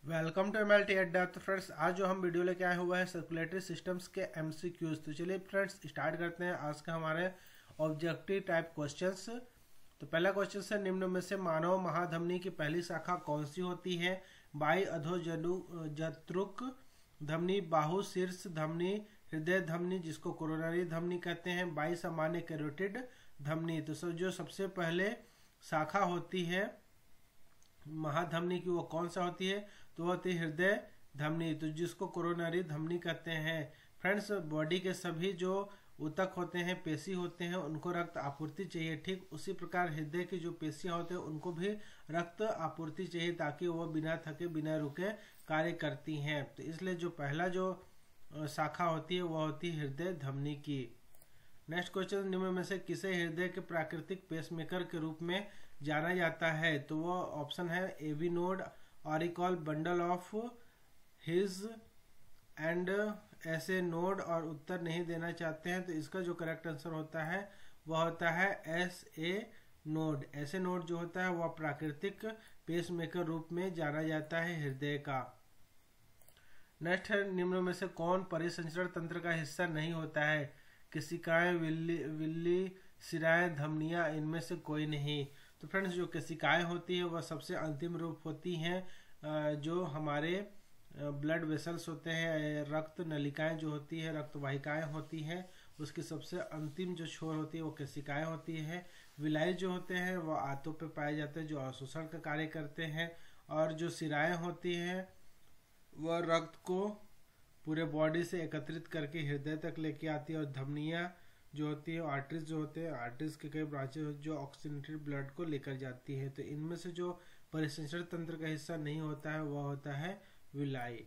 Welcome to MLT अड्डा। तो friends आज जो हम वीडियो लेके आए हुए हैं सर्कुलेटरी सिस्टम्स के एमसीक्यूज। तो चलिए फ्रेंड्स स्टार्ट करते हैं आज का हमारे ऑब्जेक्टिव टाइप क्वेश्चंस। तो पहला क्वेश्चन है, निम्न में से मानव महाधमनी की पहली शाखा कौन सी होती है? बाई अधोजत्रुक धमनी, बाहु शीर्ष धमनी, हृदय धमनी जिसको कोरोनरी धमनी कहते हैं, बाई सामान्य कैरोटिड धमनी। तो जो सबसे पहले शाखा होती है महाधमनी की वो कौन सा होती है? तो वो होती है हृदय धमनी, तो जिसको कोरोनरी धमनी कहते हैं। फ्रेंड्स बॉडी के सभी जो ऊतक होते हैं, पेशी होते हैं, उनको रक्त आपूर्ति चाहिए। ठीक उसी प्रकार हृदय की जो पेशियां होते हैं उनको भी रक्त आपूर्ति चाहिए ताकि वो बिना थके बिना रुके कार्य करती हैं। तो इसलिए जो पहला जो शाखा होती है वह होती है हृदय धमनी की। नेक्स्ट क्वेश्चन, निम्न में से किसे हृदय के प्राकृतिक पेसमेकर के रूप में जाना जाता है? तो वो ऑप्शन है AV node, auricle, bundle of His and SA node, और उत्तर नहीं देना चाहते हैं तो इसका जो करेक्ट आंसर होता है वह होता है एस ए नोड। ऐसे नोड जो होता है वह प्राकृतिक पेसमेकर रूप में जाना जाता है हृदय का। नेक्स्ट है, निम्न में से कौन परिसंचरण तंत्र का हिस्सा नहीं होता है? केशिकाएं, विल्ली, सिराएं, धमनियां, इनमें से कोई नहीं। तो फ्रेंड्स जो केशिकाएं होती है वह सबसे अंतिम रूप होती हैं। जो हमारे ब्लड वेसल्स होते हैं, रक्त नलिकाएं जो होती है, रक्त वाहिकाएं होती हैं, उसकी सबसे अंतिम जो छोर होती है वो केशिकाएं होती है। विलाई जो होते हैं वह आंतों पे पाए जाते हैं जो अवशोषण का कार्य करते हैं। और जो सिराएं होती हैं वह रक्त को पूरे बॉडी से एकत्रित करके हृदय तक लेके आती है। और धमनियां जो होती है, आर्टरीज जो होते हैं, आर्टरीज के कई ब्रांचेस जो ऑक्सीजनेटेड ब्लड को लेकर जाती है। तो इनमें से जो परिसंचरण तंत्र का हिस्सा नहीं होता है वह होता है विलाई।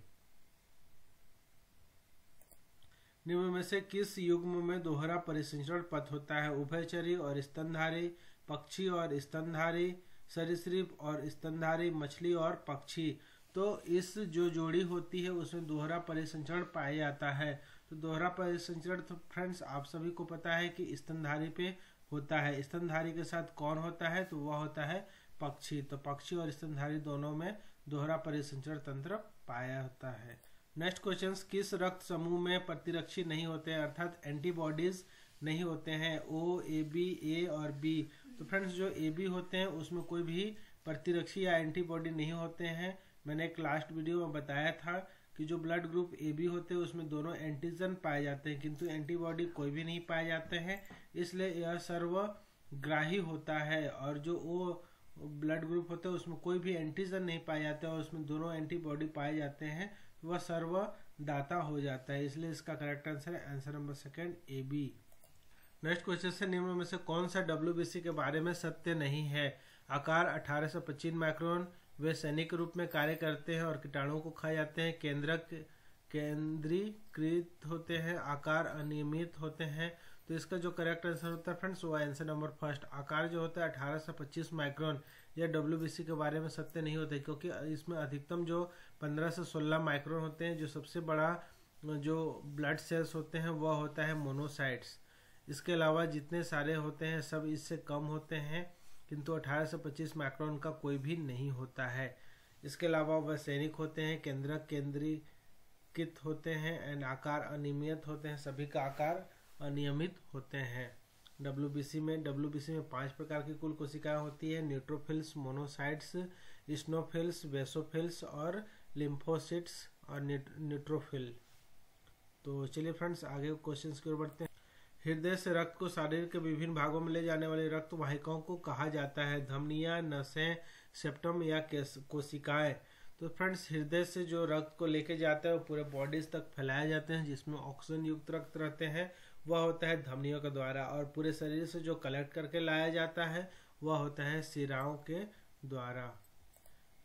निम्न में से किस युग्म में दोहरा परिसंचरण पथ होता है? उभयचरी और स्तनधारी, पक्षी और स्तनधारी, सरीसृप और स्तनधारी, मछली और पक्षी। तो इस जो जोड़ी होती है उसमें दोहरा परिसंचरण पाया जाता है। तो दोहरा परिसंचरण तो फ्रेंड्स आप सभी को पता है कि स्तनधारी पे होता है। स्तनधारी के साथ कौन होता है? तो वह होता है पक्षी। तो पक्षी और स्तनधारी दोनों में दोहरा परिसंचरण तंत्र पाया होता है। नेक्स्ट क्वेश्चन, किस रक्त समूह में प्रतिरक्षी नहीं होते हैं अर्थात एंटीबॉडीज नहीं होते हैं? ओ, ए बी, ए और बी। तो फ्रेंड्स जो ए बी होते हैं उसमें कोई भी प्रतिरक्षी या एंटीबॉडी नहीं होते हैं। मैंने एक लास्ट वीडियो में बताया था कि जो ब्लड ग्रुप ए बी होते हैं उसमें दोनों एंटीजन पाए जाते हैं किंतु एंटीबॉडी कोई भी नहीं पाए जाते हैं, इसलिए यह सर्वग्राही होता है। और जो ओ ब्लड ग्रुप होता है उसमें कोई भी एंटीजन नहीं पाए जाते और उसमें दोनों एंटीबॉडी पाए जाते हैं, वह सर्वदाता हो जाता है। इसलिए इसका करेक्ट आंसर है answer number second A B. Next question से, निम्न में से कौन सा डब्ल्यूबीसी के बारे में सत्य नहीं है? आकार 18 से 25 माइक्रोन, वे सैनिक रूप में कार्य करते हैं और कीटाणुओं को खा जाते हैं, केंद्रीकृत होते हैं, आकार अनियमित होते हैं। तो इसका जो करेक्ट आंसर होता है फ्रेंड्स वो आंसर नंबर फर्स्ट। आकार जो होता है 18 से 25 माइक्रोन, यह डब्ल्यूबीसी के बारे में सत्य नहीं होता क्योंकि इसमें अधिकतम जो 15 से 16 माइक्रोन होते हैं। जो सबसे बड़ा जो ब्लड सेल्स होते हैं वह होता है मोनोसाइट्स। इसके अलावा जितने सारे होते हैं सब इससे कम होते हैं किंतु 18 से 25 माइक्रोन का कोई भी नहीं होता है। इसके अलावा वह सैनिक होते हैं, केंद्रीकृत होते हैं एंड आकार अनियमित होते हैं। सभी का आकार अनियमित होते हैं। डब्ल्यूबीसी में 5 प्रकार की कुल कोशिकाएं होती है: न्यूट्रोफिल्स, मोनोसाइट्स, इस्नोफिल्स, बेसोफिल्स और लिम्फोसिट्स और न्यूट्रोफिल। तो चलिए फ्रेंड्स आगे क्वेश्चंस की ओर बढ़ते हैं। हृदय से रक्त को शरीर के विभिन्न भागों में ले जाने वाली रक्त वाहिकाओं को कहा जाता है? धमनियां, नसें, सेप्टम या कोशिकाएं। तो फ्रेंड्स हृदय से जो रक्त को लेके जाता है वो पूरे बॉडीज तक फैलाए जाते हैं जिसमें ऑक्सीजन युक्त रक्त रहते हैं, वह होता है धमनियों के द्वारा। और पूरे शरीर से जो कलेक्ट करके लाया जाता है वह होता है शिराओं के द्वारा।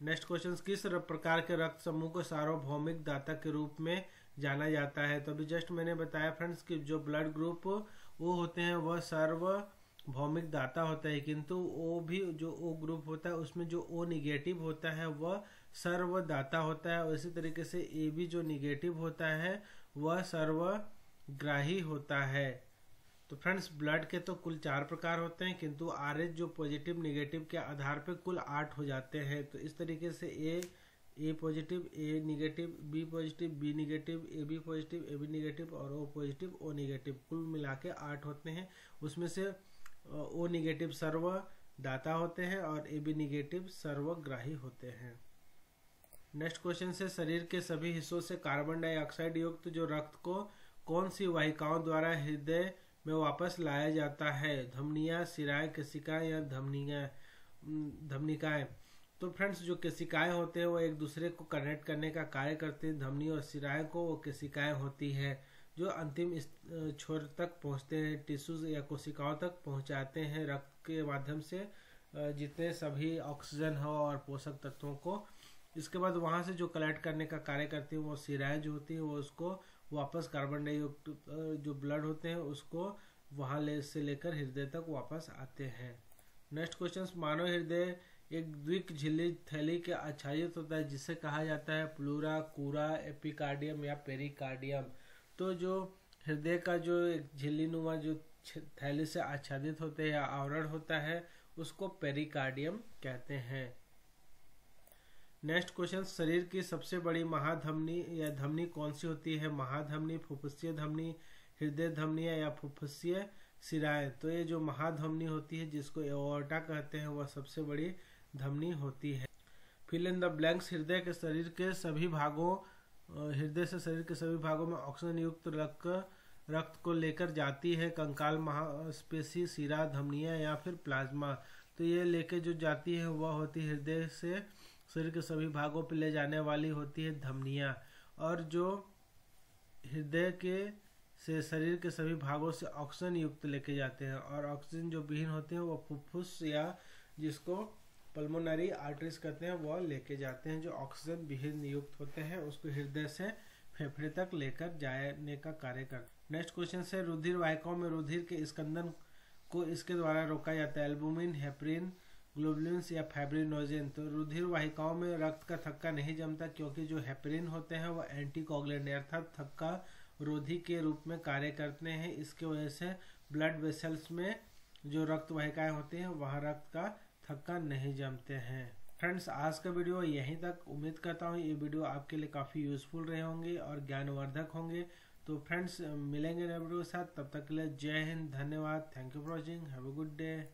नेक्स्ट क्वेश्चन, किस प्रकार के रक्त समूह को सार्वभौमिक दाता के रूप में जाना जाता है? तो अभी जस्ट मैंने बताया फ्रेंड्स कि जो ब्लड ग्रुप वो होते हैं वह सार्वभौमिक दाता होता है किंतु ओ भी जो ओ ग्रुप होता है उसमें जो ओ निगेटिव होता है वह सर्वदाता होता है। और इसी तरीके से ए बी जो निगेटिव होता है वह सर्वग्राही होता है। तो फ्रेंड्स ब्लड के तो कुल 4 प्रकार होते हैं किंतु आरएच जो पॉजिटिव निगेटिव के आधार पे कुल 8 हो जाते हैं। तो इस तरीके से A A positive, A negative, B positive, B negative, A B positive, A B negative और ओ पॉजिटिव, ओ निगेटिव, कुल मिला के 8 होते हैं। उसमें से ओ निगेटिव सर्वदाता होते हैं और ए बी निगेटिव सर्वग्राही होते हैं। नेक्स्ट क्वेश्चन से शरीर के सभी हिस्सों से कार्बन डाइऑक्साइड युक्त जो रक्त को कौन सी वाहिकाओं द्वारा हृदय में वापस लाया जाता है? धमनियां, शिराएं, केशिकाएं या धमनिकाएं। तो फ्रेंड्स जो केशिकाएं होते हैं वो एक दूसरे को कनेक्ट करने का कार्य करते हैं। धमनी और शिराएं को वो केशिकाएं होती है जो अंतिम छोर तक पहुंचते हैं, टिश्यूज या कोशिकाओं तक पहुंचाते हैं रक्त के माध्यम से जितने सभी ऑक्सीजन हो और पोषक तत्वों को। इसके बाद वहां से जो कलेक्ट करने का कार्य करती है वो शिराएं जो होती है वो उसको वापस कार्बन डाइऑक्साइड जो ब्लड होते हैं उसको वहां से लेकर हृदय तक वापस आते हैं। नेक्स्ट क्वेश्चन, मानव हृदय एक द्विक झिल्ली थैली के आच्छादित होता है जिसे कहा जाता है प्लूरा, कूरा, एपिकार्डियम या पेरिकार्डियम। तो जो हृदय का जो एक झिल्ली नुमा जो थैली से आच्छादित होते हैं या आवरण होता है उसको पेरिकार्डियम कहते हैं। नेक्स्ट क्वेश्चन, शरीर की सबसे बड़ी महाधमनी या धमनी कौन सी होती है? महाधमनी, फुफ्फुसीय धमनी, हृदय धमनियां या फुफ्फुसीय शिराएं। तो ये जो महाधमनी होती है जिसको एओर्टा कहते हैं वह सबसे बड़ी धमनी होती है। फिल इन द ब्लैंक्स, हृदय से शरीर के सभी भागों में ऑक्सीजन युक्त रक्त को लेकर जाती है कंकाल, मांसपेशी, शिरा, धमनियां या फिर प्लाज्मा। तो ये लेके जो जाती है वह होती है हृदय से शरीर के सभी भागों पर ले जाने वाली होती है धमनियां। और जो हृदय के से शरीर के सभी भागों से ऑक्सीजन युक्त लेके जाते हैं और ऑक्सीजन जो विहीन होते हैं वो फुफ्फुस या जिसको पल्मोनरी आर्टरीज कहते हैं वह लेके जाते हैं। जो ऑक्सीजन विहीन युक्त होते हैं उसको हृदय से फेफड़े तक लेकर जाने का कार्य करते हैं। नेक्स्ट क्वेश्चन से, रुधिर वाहिकाओं में रुधिर के स्कंदन को इसके द्वारा रोका जाता है? एल्बुमिन, हेपरिन, ग्लोबुलिन्स या फाइब्रिनोजेन। तो रुधिर वाहिकाओं में रक्त का थक्का नहीं जमता क्योंकि जो हेपरिन होते हैं वो एंटीकोगुलेंट अर्थात थक्का रोधी के रूप में कार्य करते हैं। इसके वजह से ब्लड वेसल्स में जो रक्त वाहिकाएं होती हैं वहाँ रक्त का थक्का नहीं जमते हैं। फ्रेंड्स आज का वीडियो यहीं तक। उम्मीद करता हूँ ये वीडियो आपके लिए काफ़ी यूजफुल रहे होंगे और ज्ञानवर्धक होंगे। तो फ्रेंड्स मिलेंगे नए वीडियो के साथ, तब तक के लिए जय हिंद, धन्यवाद, thank you for watching, have a good day.